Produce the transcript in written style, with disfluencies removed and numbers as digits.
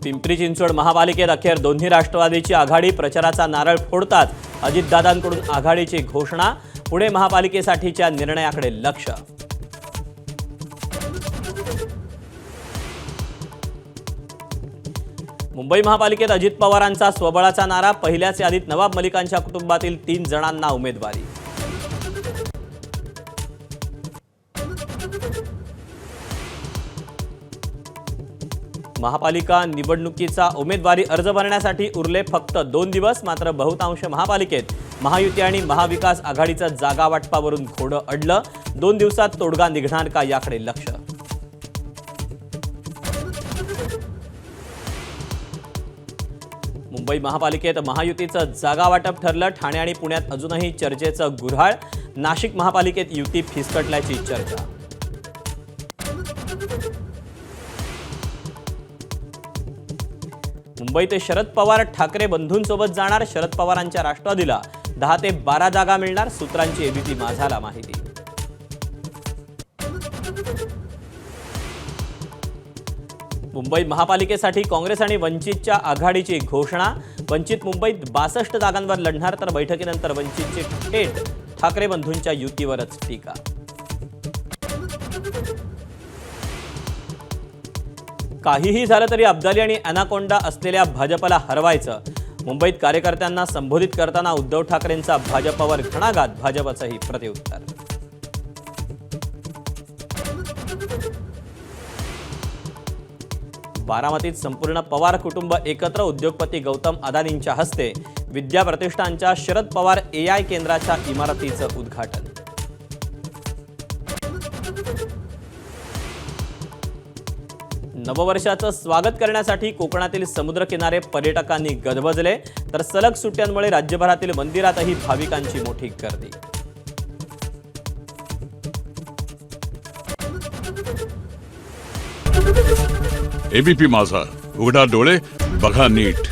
पिंपरी चिंचवड महापालिकेत अखेर दोन्ही राष्ट्रवादीची आघाडी प्रचाराचा नारळ फोडतात अजितदादांकडून आघाडीची घोषणा पुणे महापालिकेसाठीच्या निर्णयाकडे लक्ष। मुंबई महापालिकेत अजित पवारांचा स्वबळाचा नारा पहिल्याच यादीत नवाब मलिकांच्या कुटुंबातील 3 जणांना उमेदवारी। महापालिका निवडणुकीचा उमेदवारी अर्ज भरण्यासाठी उरले फक्त 2 दिवस। मात्र बहुतांश महापालिकेत महायुती आणि महाविकास आघाडीचं जागा वाटपावरून घोडं अडलं। 2 दिवसात तोडगा निघणार का याकडे लक्ष। मुंबई महापालिकेत महायुतीचं जागा वाटप ठरलं। ठाणे आणि पुण्यात अजूनही चर्चेचं गुऱ्हाळ। नाशिक महापालिकेत युती फिसकटल्याची चर्चा। मुंबई ते शरद पवार ठाकरे बंधूंसोबत जाणार। शरद पवारांच्या राष्ट्रवादीला 10 ते 12 जागा मिळणार। सूत्रांची एबीपी माझाला माहिती। मुंबई महापालिकेसाठी काँग्रेस आणि वंचितच्या आघाडीची घोषणा। वंचित मुंबईत 62 जागांवर लढणार तर बैठकीनंतर वंचितची थेट ठाकरे बंधूंच्या युतीवरच टीका। काहीही झालं तरी अब्दाली आणि अनाकोंडा असलेल्या भाजपला हरवायचं। मुंबईत कार्यकर्त्यांना संबोधित करताना उद्धव ठाकरेंचा भाजपवर घणाघात। भाजपचंही प्रत्युत्तर। बारामतीत संपूर्ण पवार कुटुंब एकत्र। उद्योगपती गौतम अदानींच्या हस्ते विद्या प्रतिष्ठानच्या शरद पवार AI केंद्राच्या इमारतीचं उद्घाटन। नववर्षाचं स्वागत करण्यासाठी कोकणातील समुद्रकिनारे पर्यटकांनी गजबजले तर सलग सुट्ट्यांमुळे राज्यभरातील मंदिरातही भाविकांची मोठी गर्दी। एबीपी माझा, उघडा डोळे बघा नीट।